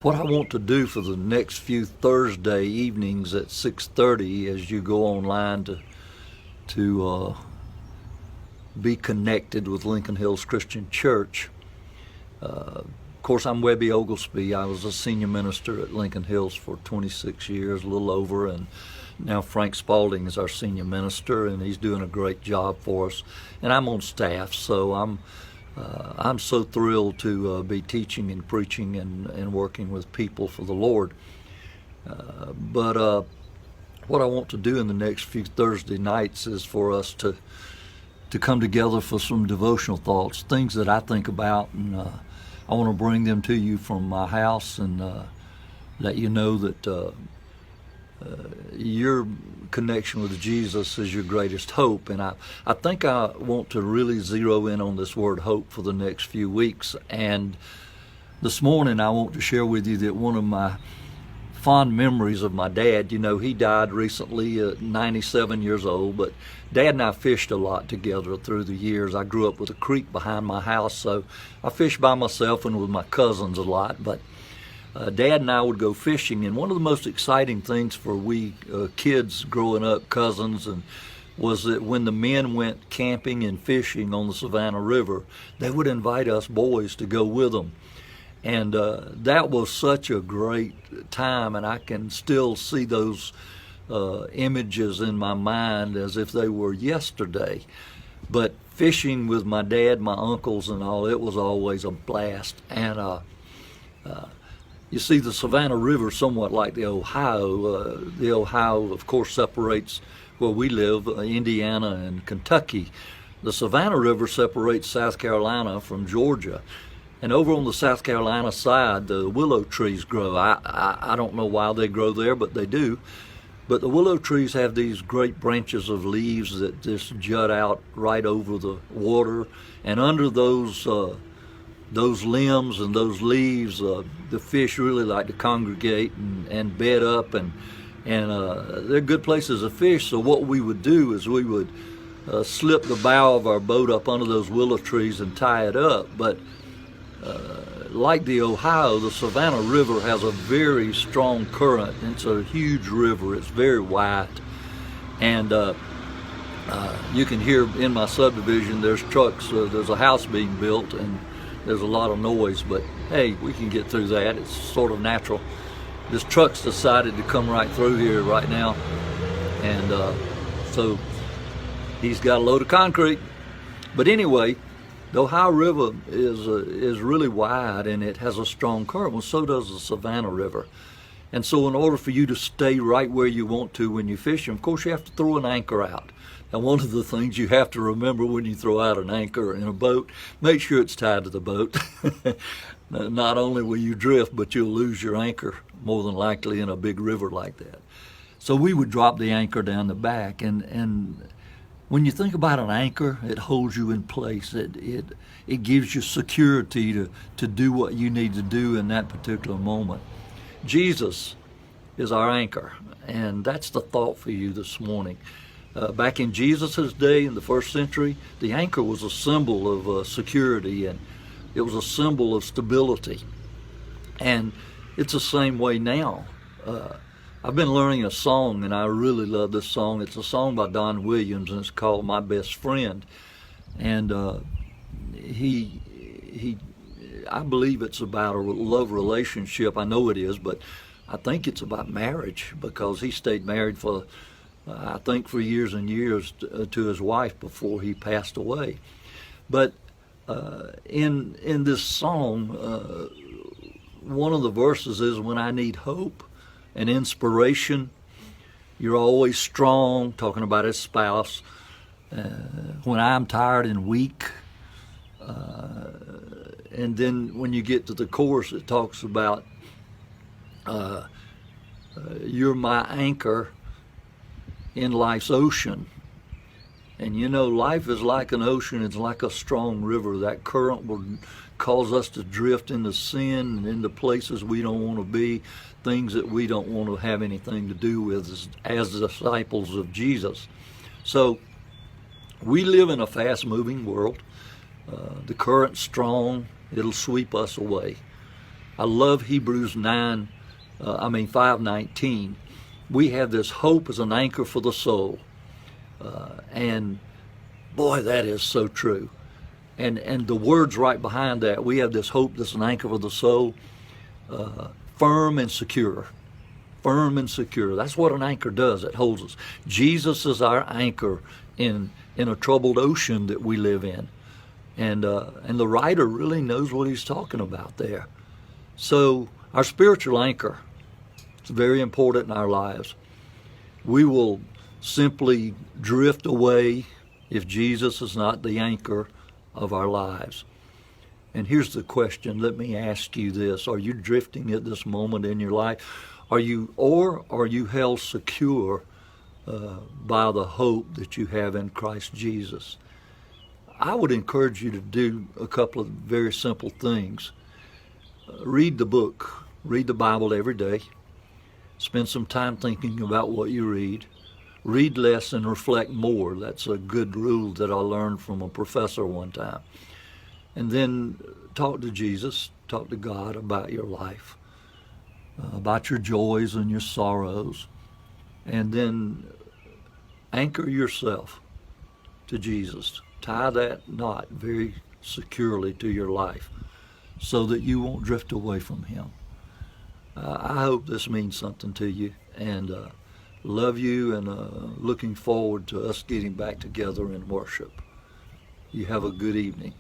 What I want to do for the next few Thursday evenings at 6:30 as you go online to be connected with Lincoln Hills Christian Church. Of course, I'm Webby Oglesby. I was a senior minister at Lincoln Hills for 26 years, a little over, and now Frank Spalding is our senior minister, and he's doing a great job for us. And I'm on staff, so I'm so thrilled to be teaching and preaching and working with people for the Lord. But what I want to do in the next few Thursday nights is for us to come together for some devotional thoughts, things that I think about, and I want to bring them to you from my house and let you know that your connection with Jesus is your greatest hope. And I think I want to really zero in on this word hope for the next few weeks. And this morning I want to share with you that one of my fond memories of my dad, he died recently at 97 years old, but Dad and I fished a lot together through the years. I grew up with a creek behind my house, so I fished by myself and with my cousins a lot, but Dad and I would go fishing, and one of the most exciting things for we kids growing up, cousins, was that when the men went camping and fishing on the Savannah River, they would invite us boys to go with them. And that was such a great time, and I can still see those images in my mind as if they were yesterday. But fishing with my dad, my uncles, and all, it was always a blast. And you see, the Savannah River is somewhat like the Ohio. The Ohio, of course, separates where we live, Indiana and Kentucky. The Savannah River separates South Carolina from Georgia. And over on the South Carolina side, the willow trees grow. I don't know why they grow there, but they do. But the willow trees have these great branches of leaves that just jut out right over the water. And under those limbs and those leaves, the fish really like to congregate and bed up, and they're good places to fish. So what we would do is we would slip the bow of our boat up under those willow trees and tie it up. But like the Ohio, the Savannah River has a very strong current. It's a huge river. It's very wide. And you can hear in my subdivision, there's trucks, there's a house being built, and there's a lot of noise, but hey, we can get through that. It's sort of natural. This truck's decided to come right through here right now, and so he's got a load of concrete. But anyway, the Ohio River is really wide, and it has a strong current. Well, so does the Savannah River. And so in order for you to stay right where you want to when you fish, of course, you have to throw an anchor out. And one of the things you have to remember when you throw out an anchor in a boat, make sure it's tied to the boat. Not only will you drift, but you'll lose your anchor more than likely in a big river like that. So we would drop the anchor down the back, and when you think about an anchor, it holds you in place. It gives you security to do what you need to do in that particular moment. Jesus is our anchor, and that's the thought for you this morning. Back in Jesus' day, in the first century, the anchor was a symbol of security, and it was a symbol of stability. And it's the same way now. I've been learning a song, and I really love this song. It's a song by Don Williams, and it's called My Best Friend. And I believe it's about a love relationship. I know it is, but I think it's about marriage, because he stayed married for years and years to his wife before he passed away. But in this song, one of the verses is, when I need hope and inspiration, you're always strong, talking about his spouse. When I'm tired and weak. And then when you get to the chorus, it talks about you're my anchor in life's ocean. And life is like an ocean. It's like a strong river. That current will cause us to drift into sin and into places we don't want to be, things that we don't want to have anything to do with as disciples of Jesus. So we live in a fast-moving world. The current's strong. It'll sweep us away. I love Hebrews 5:19. We have this hope as an anchor for the soul. And boy, that is so true. And the words right behind that, we have this hope that's an anchor for the soul, firm and secure. Firm and secure. That's what an anchor does. It holds us. Jesus is our anchor in a troubled ocean that we live in. And the writer really knows what he's talking about there. So our spiritual anchor, it's very important in our lives. We will simply drift away if Jesus is not the anchor of our lives. And here's the question. Let me ask you this. Are you drifting at this moment in your life? Are you held secure by the hope that you have in Christ Jesus? I would encourage you to do a couple of very simple things. Read the book. Read the Bible every day. Spend some time thinking about what you read. Read less and reflect more. That's a good rule that I learned from a professor one time. And then talk to Jesus, talk to God about your life, about your joys and your sorrows. And then anchor yourself to Jesus. Tie that knot very securely to your life so that you won't drift away from Him. I hope this means something to you, and love you, and looking forward to us getting back together in worship. You have a good evening.